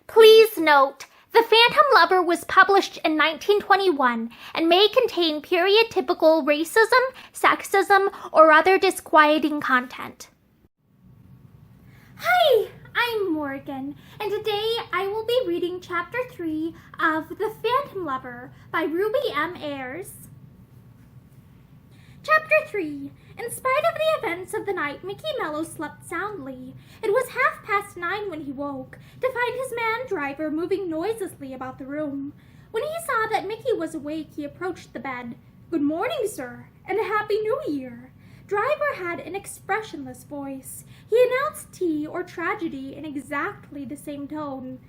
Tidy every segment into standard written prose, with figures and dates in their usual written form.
Please note, The Phantom Lover was published in 1921 and may contain period-typical racism, sexism, or other disquieting content. Hi, I'm Morgan, and today I will be reading Chapter 3 of The Phantom Lover by Ruby M. Ayres. Chapter 3. In spite of the events of the night, Mickey Mello slept soundly. It was 9:30 when he woke, to find his man-driver moving noiselessly about the room. When he saw that Mickey was awake, he approached the bed. "Good morning, sir, and a Happy New Year." Driver had an expressionless voice. He announced tea or tragedy in exactly the same tone.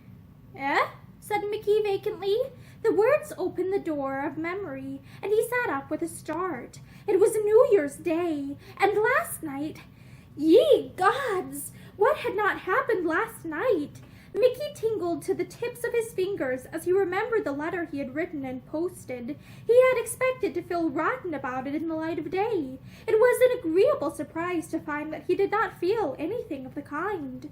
"Eh?" said Mickey vacantly. The words opened the door of memory, and he sat up with a start. It was New Year's Day, and last night... Ye gods! What had not happened last night? Mickey tingled to the tips of his fingers as he remembered the letter he had written and posted. He had expected to feel rotten about it in the light of day. It was an agreeable surprise to find that he did not feel anything of the kind.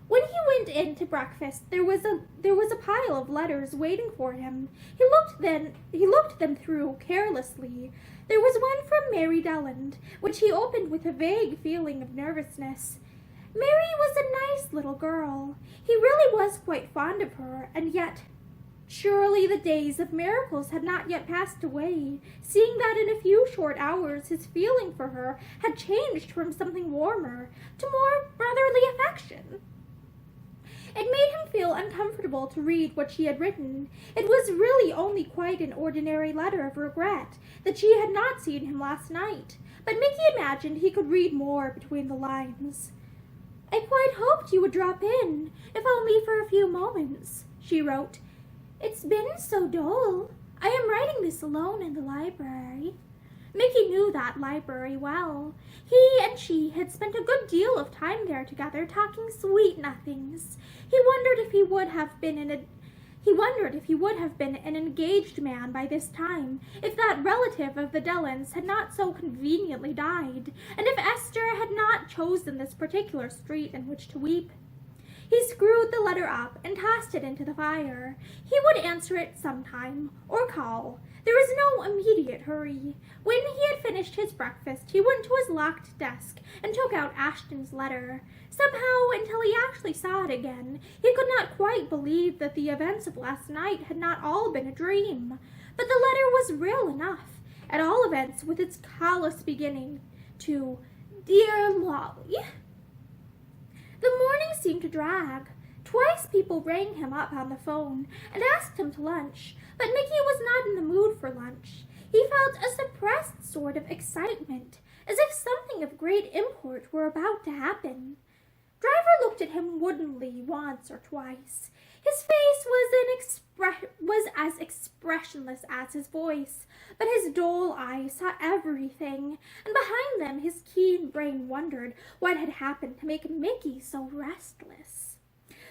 When he went in to breakfast, there was a pile of letters waiting for him. He looked them through carelessly. There was one from Mary Delland, which he opened with a vague feeling of nervousness. Mary was a nice little girl. He really was quite fond of her, and yet surely the days of miracles had not yet passed away, seeing that in a few short hours his feeling for her had changed from something warmer to more brotherly affection. It made him feel uncomfortable to read what she had written. It was really only quite an ordinary letter of regret that she had not seen him last night, but Mickey imagined he could read more between the lines. "I quite hoped you would drop in, if only for a few moments," she wrote. "It's been so dull. I am writing this alone in the library." Mickey knew that library well. He and she had spent a good deal of time there together, talking sweet nothings. He wondered if he would have been an engaged man by this time, if that relative of the Dellands had not so conveniently died, and if Esther had not chosen this particular street in which to weep. He screwed the letter up and tossed it into the fire. He would answer it sometime, or call. There was no immediate hurry. When he had finished his breakfast, he went to his locked desk and took out Ashton's letter. Somehow, until he actually saw it again, he could not quite believe that the events of last night had not all been a dream. But the letter was real enough, at all events, with its callous beginning to "Dear Lolly." The morning seemed to drag. Twice people rang him up on the phone and asked him to lunch, but Mickey was not in the mood for lunch. He felt a suppressed sort of excitement, as if something of great import were about to happen. Driver looked at him woodenly once or twice. His face was as expressionless as his voice, but his dull eyes saw everything, and behind them his keen brain wondered what had happened to make Mickey so restless.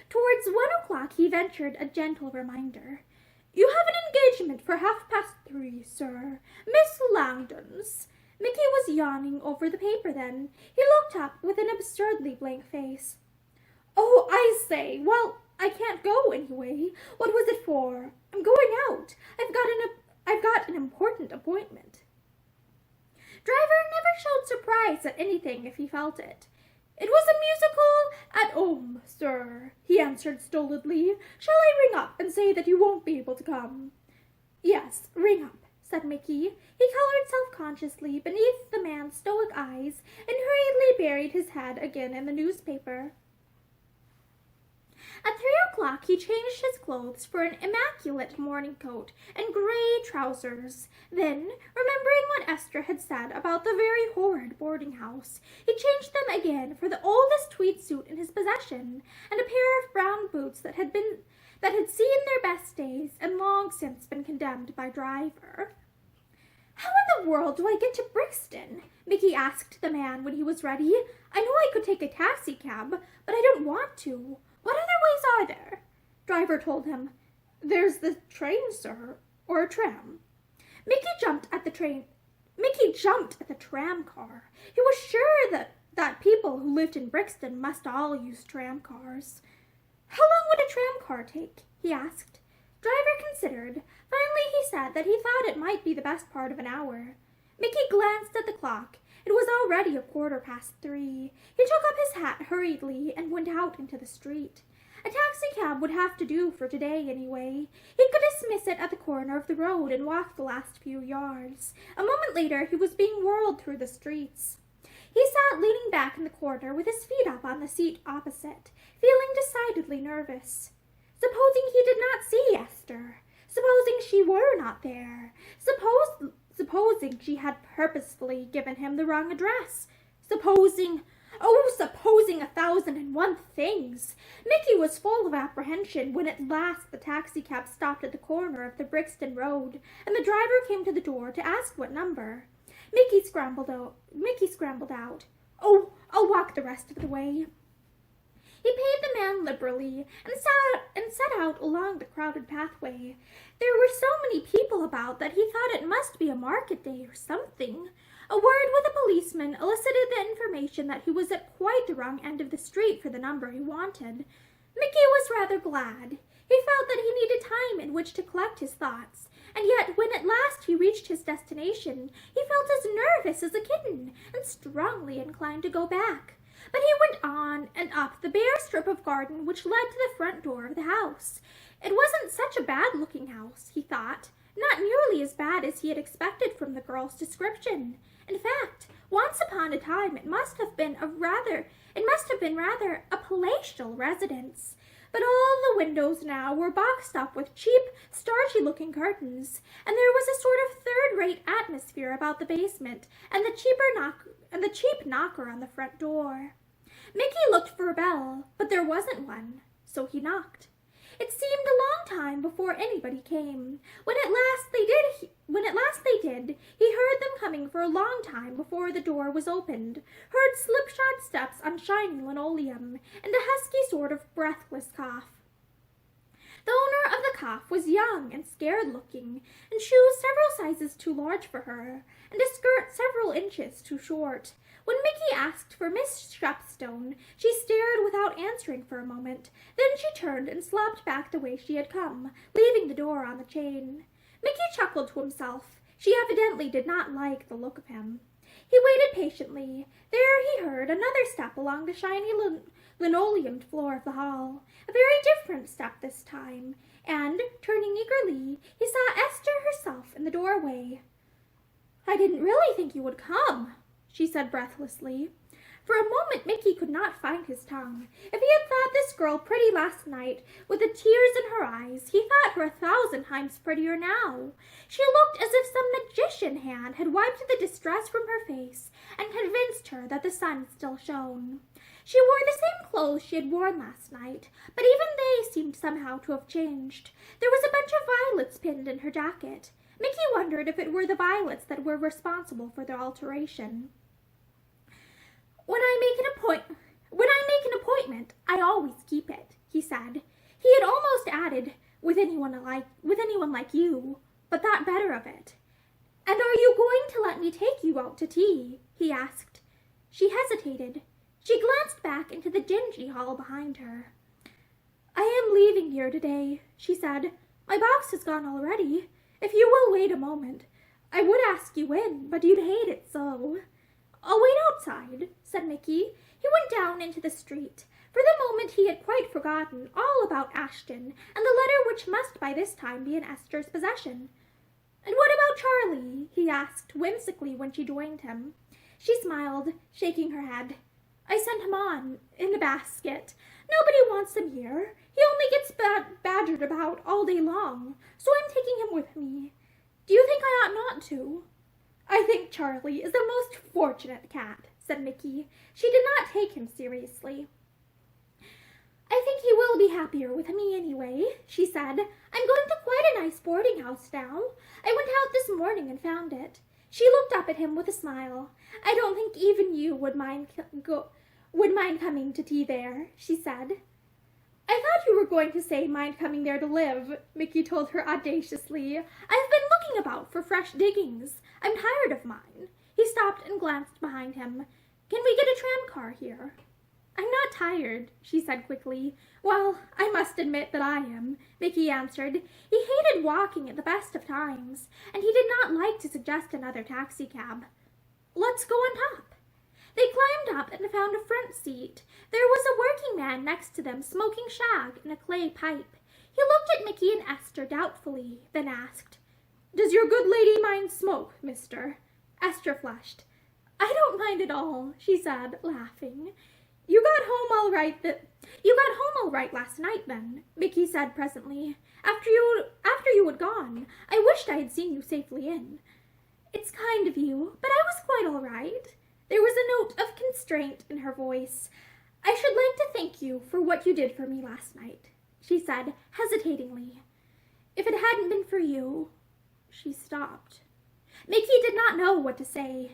Towards 1:00 he ventured a gentle reminder. "You have an engagement for 3:30, sir. Miss Langdon's." Mickey was yawning over the paper then. He looked up with an absurdly blank face. "Oh, I say, well, I can't go anyway. What was it for? I'm going out. I've got an important appointment." Driver never showed surprise at anything if he felt it. "It was a musical at home, sir," he answered stolidly. "Shall I ring up and say that you won't be able to come?" "Yes, ring up," said Mickey. He colored self-consciously beneath the man's stoic eyes and hurriedly buried his head again in the newspaper. At 3:00 he changed his clothes for an immaculate morning coat and gray trousers. Then, remembering what Esther had said about the very horrid boarding house, he changed them again for the oldest tweed suit in his possession, and a pair of brown boots that had seen their best days and long since been condemned by Driver. "How in the world do I get to Brixton?" Mickey asked the man when he was ready. "I know I could take a taxicab, but I don't want to. What other ways are there?" Driver told him. "There's the train, sir, or a tram." Mickey jumped at the tram car. He was sure that people who lived in Brixton must all use tram cars. "How long would a tram car take?" he asked. Driver considered. Finally he said that he thought it might be the best part of an hour. Mickey glanced at the clock. It was already 3:15. He took up his hat hurriedly and went out into the street. A taxicab would have to do for today anyway. He could dismiss it at the corner of the road and walk the last few yards. A moment later he was being whirled through the streets. He sat leaning back in the corner with his feet up on the seat opposite, feeling decidedly nervous. Supposing he did not see Esther? Supposing she were not there? Supposing she had purposefully given him the wrong address? Supposing 1,001 things. Mickey was full of apprehension when at last the taxicab stopped at the corner of the Brixton Road, and the driver came to the door to ask what number. Mickey scrambled out. "Oh, I'll walk the rest of the way." He paid the man liberally and set out along the crowded pathway. There were so many people about that he thought it must be a market day or something. A word with a policeman elicited the information that he was at quite the wrong end of the street for the number he wanted. Mickey was rather glad. He felt that he needed time in which to collect his thoughts, and yet when at last he reached his destination, he felt as nervous as a kitten and strongly inclined to go back. But he went on and up the bare strip of garden which led to the front door of the house. It wasn't such a bad-looking house, he thought, not nearly as bad as he had expected from the girl's description. In fact, once upon a time it must have been rather a palatial residence. But all the windows now were boxed up with cheap, starchy-looking curtains, and there was a sort of third-rate atmosphere about the basement and the cheap knocker on the front door. Mickey looked for a bell, but there wasn't one, so he knocked. It seemed a long time before anybody came. When at last they did, he heard them coming for a long time before the door was opened, heard slipshod steps on shiny linoleum, and a husky sort of breathless cough. The owner of the cough was young and scared-looking, and shoes several sizes too large for her, and a skirt several inches too short. When Mickey asked for Miss Shepstone, she stared without answering for a moment. Then she turned and slopped back the way she had come, leaving the door on the chain. Mickey chuckled to himself. She evidently did not like the look of him. He waited patiently. There he heard another step along the shiny linoleumed floor of the hall, a very different step this time, and, turning eagerly, he saw Esther herself in the doorway. "I didn't really think you would come," she said breathlessly. For a moment Mickey could not find his tongue. If he had thought this girl pretty last night, with the tears in her eyes, he thought her 1,000 times prettier now. She looked as if some magician hand had wiped the distress from her face and convinced her that the sun still shone. She wore the same clothes she had worn last night, but even they seemed somehow to have changed. There was a bunch of violets pinned in her jacket. Mickey wondered if it were the violets that were responsible for the alteration. When I make an appointment, I always keep it," he said. He had almost added, with anyone like you, but thought better of it. "And are you going to let me take you out to tea?" he asked. She hesitated. She glanced back into the dingy hall behind her. "I am leaving here today," she said. "My box has gone already. If you will wait a moment, I would ask you in, but you'd hate it so." "I'll wait outside," said Mickey. He went down into the street. For the moment he had quite forgotten all about Ashton and the letter which must by this time be in Esther's possession. "And what about Charlie?" he asked whimsically when she joined him. She smiled, shaking her head. "I sent him on, in a basket. Nobody wants him here. He only gets badgered about all day long, so I'm taking him with me. Do you think I ought not to?" "I think Charlie is a most fortunate cat," said Mickey. She did not take him seriously. "I think he will be happier with me anyway," she said. "I'm going to quite a nice boarding house now. I went out this morning and found it." She looked up at him with a smile. "I don't think even you would mind coming to tea there," she said. "I thought you were going to say mind coming there to live," Mickey told her audaciously. "I've been looking about for fresh diggings. I'm tired of mine." He stopped and glanced behind him. "Can we get a tram car here?" I'm not tired, she said quickly. Well, I must admit that I am, Mickey answered. He hated walking at the best of times, and he did not like to suggest another taxicab. Let's go on top. They climbed up and found a front seat. There was a working man next to them smoking shag in a clay pipe. He looked at Mickey and Esther doubtfully, then asked, Does your good lady mind smoke, mister? Esther flushed. I don't mind at all, she said, laughing. You got home all right last night, then, Mickey said presently. After you had gone, I wished I had seen you safely in. It's kind of you, but I was quite all right. There was a note of constraint in her voice. I should like to thank you for what you did for me last night, she said, hesitatingly. If it hadn't been for you... She stopped. Mickey did not know what to say.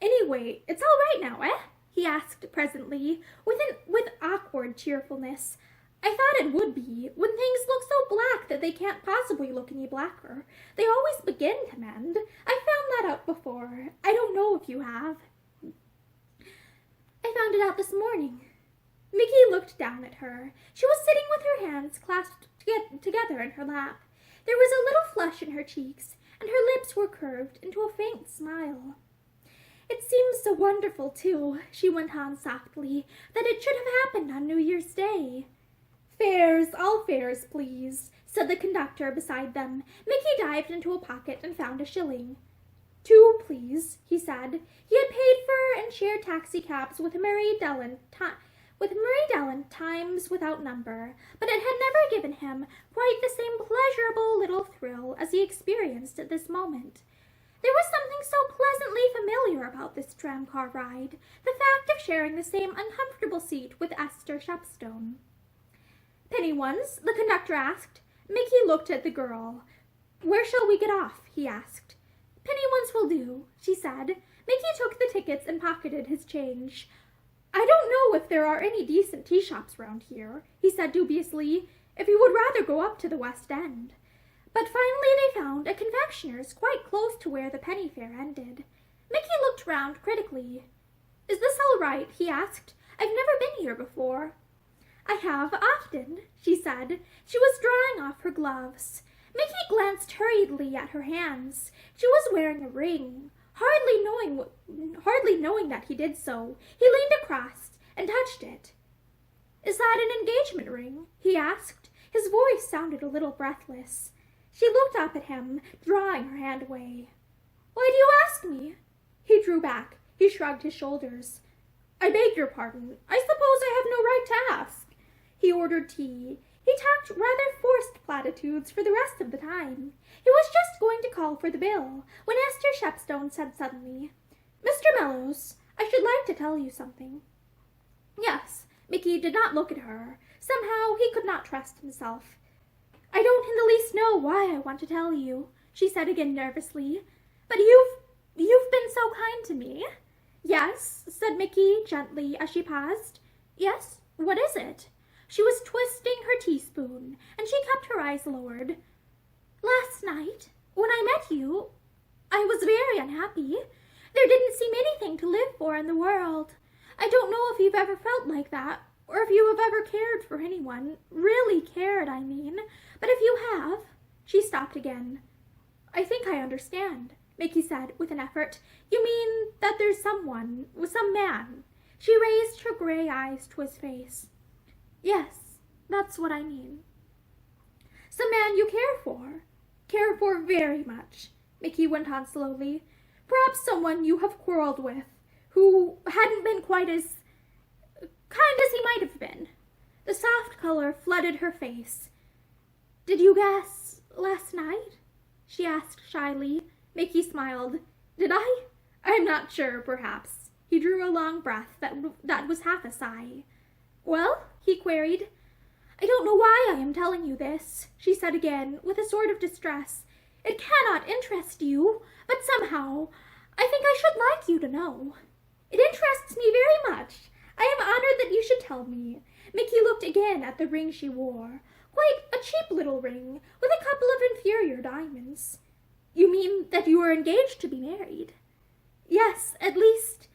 Anyway, it's all right now, eh? He asked presently, with awkward cheerfulness. I thought it would be. When things look so black that they can't possibly look any blacker, they always begin to mend. I found that out before. I don't know if you have. I found it out this morning. Mickey looked down at her. She was sitting with her hands clasped together in her lap. There was a little flush in her cheeks, and her lips were curved into a faint smile. It seems so wonderful, too, she went on softly, that it should have happened on New Year's Day. Fares, all fares, please, said the conductor beside them. Mickey dived into a pocket and found a shilling. 2, please, he said. He had paid for and shared taxicabs with Marie Dellen times without number, but it had never given him quite the same pleasurable little thrill as he experienced at this moment. There was something so pleasantly familiar about this tramcar ride, the fact of sharing the same uncomfortable seat with Esther Shepstone. Penny ones? The conductor asked. Mickey looked at the girl. Where shall we get off? He asked. Penny ones will do, she said. Mickey took the tickets and pocketed his change. I don't know if there are any decent tea shops round here, he said dubiously, if you would rather go up to the West End. But finally they found a confectioner's quite close to where the penny fair ended. Mickey looked round critically. Is this all right? He asked. I've never been here before. I have often, she said. She was drawing off her gloves. Mickey glanced hurriedly at her hands. She was wearing a ring. Hardly knowing that he did so, he leaned across and touched it. Is that an engagement ring? He asked. His voice sounded a little breathless. She looked up at him, drawing her hand away. Why do you ask me? He drew back. He shrugged his shoulders. I beg your pardon. I suppose I have no right to ask. He ordered tea. He talked rather forced platitudes for the rest of the time. He was just going to call for the bill, when Esther Shepstone said suddenly, Mr. Mellows, I should like to tell you something. Yes, Mickey did not look at her. Somehow he could not trust himself. I don't in the least know why I want to tell you, she said again nervously, but you've been so kind to me. Yes, said Mickey gently as she paused. Yes, what is it? She was twisting her teaspoon, and she kept her eyes lowered. Last night, when I met you, I was very unhappy. There didn't seem anything to live for in the world. I don't know if you've ever felt like that, or if you have ever cared for anyone. Really cared, I mean. But if you have... She stopped again. I think I understand, Mickey said with an effort. You mean that there's someone, some man. She raised her gray eyes to his face. Yes, that's what I mean. Some man you care for very much, Mickey went on slowly. Perhaps someone you have quarreled with, who hadn't been quite as kind as he might have been. The soft color flooded her face. Did you guess last night? She asked shyly. Mickey smiled. Did I? I'm not sure, perhaps. He drew a long breath that was half a sigh. Well? He queried. I don't know why I am telling you this, she said again, with a sort of distress. It cannot interest you, but somehow I think I should like you to know. It interests me very much. I am honored that you should tell me. Mickey looked again at the ring she wore. Quite a cheap little ring, with a couple of inferior diamonds. You mean that you are engaged to be married? Yes, at least.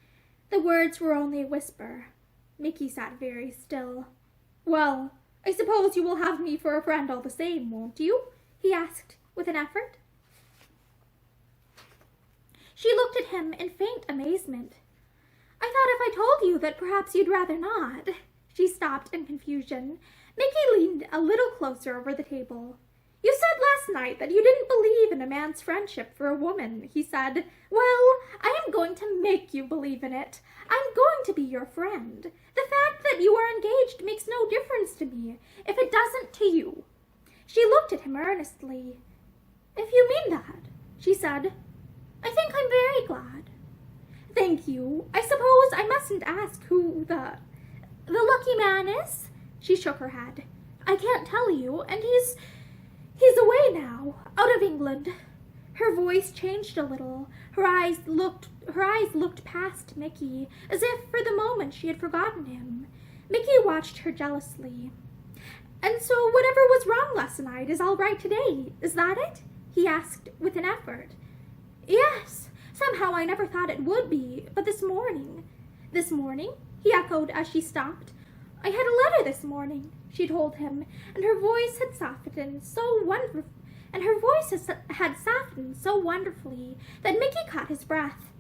The words were only a whisper. Mickey sat very still. "Well, I suppose you will have me for a friend all the same, won't you?" he asked with an effort. She looked at him in faint amazement. "I thought if I told you that perhaps you'd rather not." She stopped in confusion. Mickey leaned a little closer over the table. "You said last night that you didn't believe in a man's friendship for a woman," he said. "Well, I am going to make you believe in it. I'm going to be your friend. The fact that you are engaged makes no difference to me, if it doesn't to you." She looked at him earnestly. "If you mean that," she said, "I think I'm very glad." "Thank you. I suppose I mustn't ask who the lucky man is?" She shook her head. "I can't tell you, and he's away now, out of England." Her voice changed a little. Her eyes looked past Mickey, as if for the moment she had forgotten him. Mickey watched her jealously. "And so whatever was wrong last night is all right today, is that it?" he asked with an effort. "Yes. Somehow I never thought it would be, but this morning." "This morning?" he echoed as she stopped. "I had a letter this morning," she told him, and her voice had softened so wonderfully that Mickey caught his breath.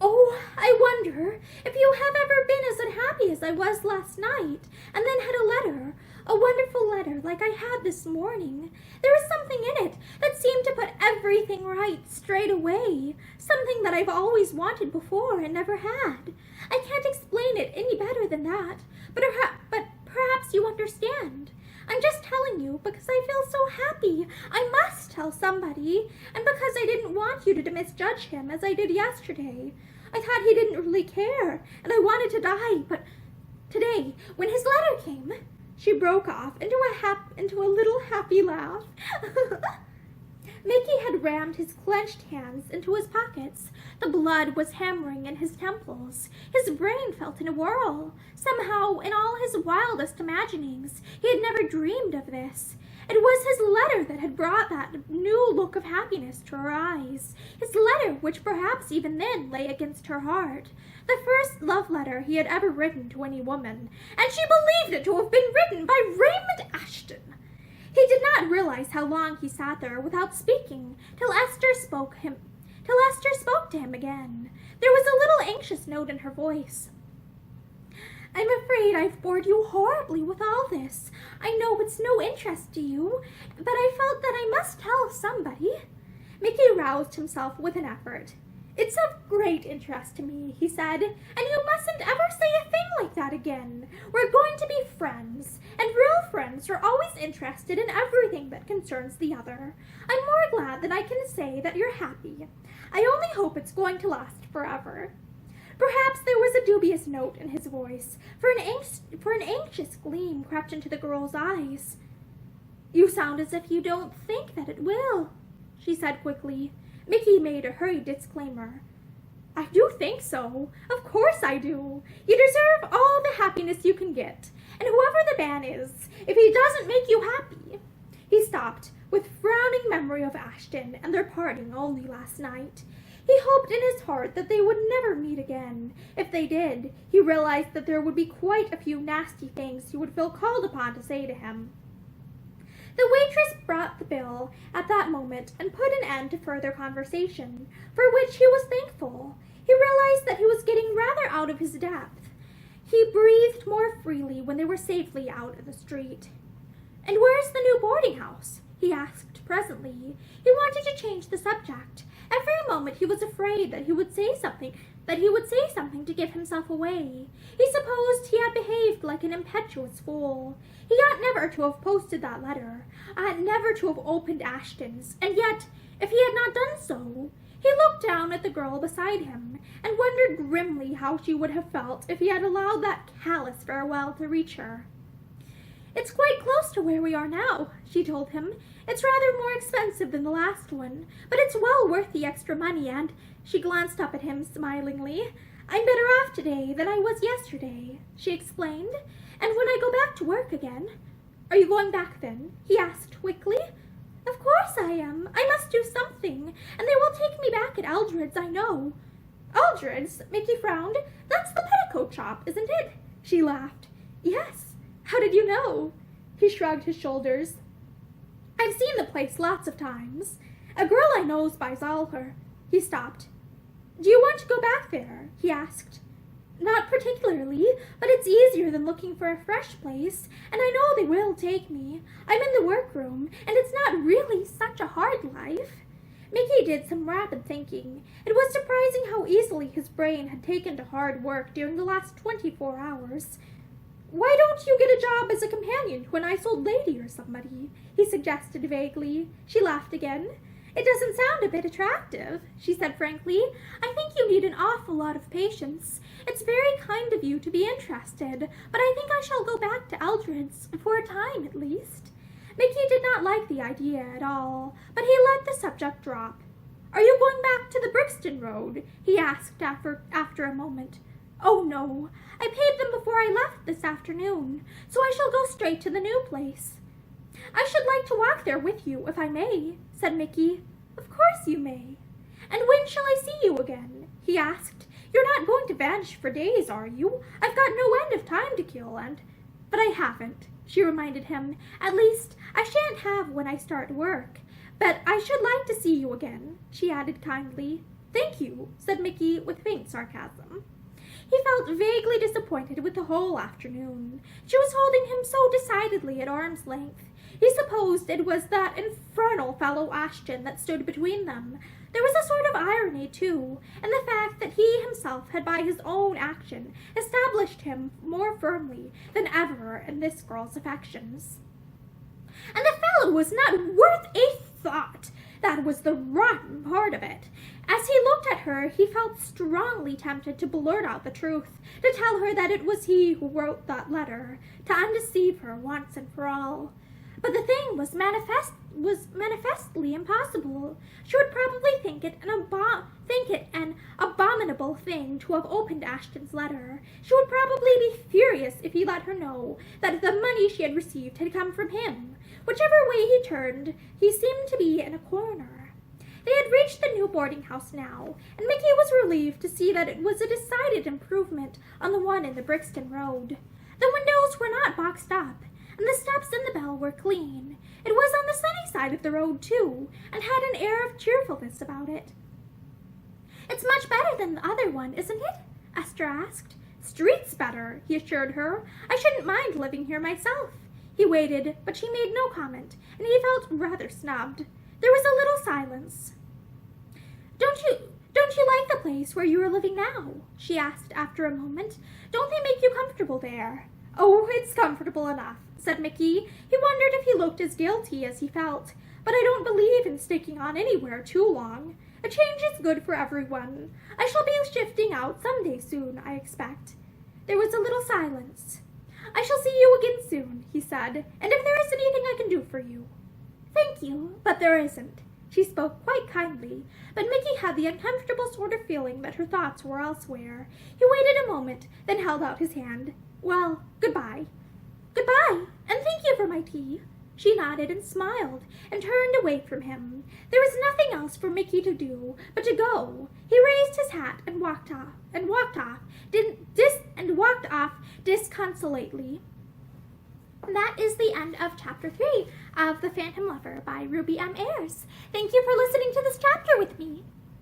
"Oh, I wonder if you have ever been as unhappy as I was last night, and then had a letter, a wonderful letter like I had this morning. There was something in it that seemed to put everything right straight away, something that I've always wanted before and never had. I can't explain it any better than that, but perhaps you understand. I'm just telling you because I feel so happy. I must tell somebody, and because I didn't want you to misjudge him as I did yesterday. I thought he didn't really care, and I wanted to die, but today, when his letter came..." She broke off into a little happy laugh. Mickey had rammed his clenched hands into his pockets. The blood was hammering in his temples. His brain felt in a whirl. Somehow, in all his wildest imaginings, he had never dreamed of this. It was his letter that had brought that new look of happiness to her eyes. His letter, which perhaps even then lay against her heart. The first love letter he had ever written to any woman, and she believed it to have been written by Raymond Ashton. He did not realize how long he sat there without speaking, till Esther spoke to him again. There was a little anxious note in her voice. "I'm afraid I've bored you horribly with all this. I know it's no interest to you, but I felt that I must tell somebody." Mickey roused himself with an effort. "It's of great interest to me," he said, "and you mustn't ever say a thing like that again. We're going to be friends, and real friends are always interested in everything that concerns the other. I'm more glad that I can say that you're happy. I only hope it's going to last forever." Perhaps there was a dubious note in his voice, for an anxious gleam crept into the girl's eyes. "You sound as if you don't think that it will," she said quickly. Mickey made a hurried disclaimer. "I do think so. Of course I do. You deserve all the happiness you can get. And whoever the man is, if he doesn't make you happy..." He stopped, with frowning memory of Ashton and their parting only last night. He hoped in his heart that they would never meet again. If they did, he realized that there would be quite a few nasty things he would feel called upon to say to him. The waitress brought the bill at that moment and put an end to further conversation, for which he was thankful. He realized that he was getting rather out of his depth. He breathed more freely when they were safely out in the street. "And where's the new boarding house?" he asked presently. He wanted to change the subject. Every moment he was afraid that he would say something to give himself away. He supposed he had behaved like an impetuous fool. He ought never to have posted that letter, ought never to have opened Ashton's, and yet, if he had not done so, he looked down at the girl beside him, and wondered grimly how she would have felt if he had allowed that callous farewell to reach her. "It's quite close to where we are now," she told him. "It's rather more expensive than the last one, but it's well worth the extra money, and..." She glanced up at him smilingly. "I'm better off today than I was yesterday," she explained, "and when I go back to work again..." "Are you going back then?" he asked quickly. "Of course I am. I must do something, and they will take me back at Eldred's, I know." Aldred's, Mickey frowned. That's the petticoat shop, isn't it? She laughed. Yes. How did you know? He shrugged his shoulders. I've seen the place lots of times. A girl I know's buys all her. He stopped. Do you want to go back there? He asked. Not particularly, but it's easier than looking for a fresh place, and I know they will take me. I'm in the workroom, and it's not really such a hard life. Mickey did some rapid thinking. It was surprising how easily his brain had taken to hard work during the last 24 hours. Why don't you get a job as a companion to a nice old lady or somebody? He suggested vaguely. She laughed again. It doesn't sound a bit attractive, she said frankly. I think you need an awful lot of patience. It's very kind of you to be interested, but I think I shall go back to Eldred's, for a time at least. Mickey did not like the idea at all, but he let the subject drop. Are you going back to the Brixton Road? He asked after a moment. Oh, no. I paid them before I left this afternoon, so I shall go straight to the new place. I should like to walk there with you, if I may, said Mickey. Of course you may. And when shall I see you again? He asked. You're not going to vanish for days, are you? I've got no end of time to kill, But I haven't, she reminded him. At least, I shan't have when I start work. But I should like to see you again, she added kindly. Thank you, said Mickey with faint sarcasm. He felt vaguely disappointed with the whole afternoon. She was holding him so decidedly at arm's length. He supposed it was that infernal fellow Ashton that stood between them. There was a sort of irony, too, in the fact that he himself had by his own action established him more firmly than ever in this girl's affections. And the fellow was not worth a thought. That was the rotten part of it. As he looked at her, he felt strongly tempted to blurt out the truth, to tell her that it was he who wrote that letter, to undeceive her once and for all. But the thing was manifestly impossible. She would probably think it an abominable thing to have opened Ashton's letter. She would probably be furious if he let her know that the money she had received had come from him. Whichever way he turned, he seemed to be in a corner. They had reached the new boarding house now, and Mickey was relieved to see that it was a decided improvement on the one in the Brixton Road. The windows were not boxed up, and the steps and the bell were clean. It was on the sunny side of the road, too, and had an air of cheerfulness about it. It's much better than the other one, isn't it? Esther asked. Street's better, he assured her. I shouldn't mind living here myself. He waited, but she made no comment, and he felt rather snubbed. There was a little silence. Don't you like the place where you are living now? She asked after a moment. Don't they make you comfortable there? Oh, it's comfortable enough, said Mickey. He wondered if he looked as guilty as he felt. But I don't believe in sticking on anywhere too long. A change is good for everyone. I shall be shifting out some day soon, I expect. There was a little silence. I shall see you again soon, he said, and if there is anything I can do for you. Thank you, but there isn't. She spoke quite kindly, but Mickey had the uncomfortable sort of feeling that her thoughts were elsewhere. He waited a moment, then held out his hand. Well, goodbye. Goodbye, and thank you for my tea. She nodded and smiled, and turned away from him. There was nothing else for Mickey to do but to go. He raised his hat and walked off disconsolately. And that is the end of Chapter 3 of The Phantom Lover by Ruby M. Ayres. Thank you for listening to this chapter with me.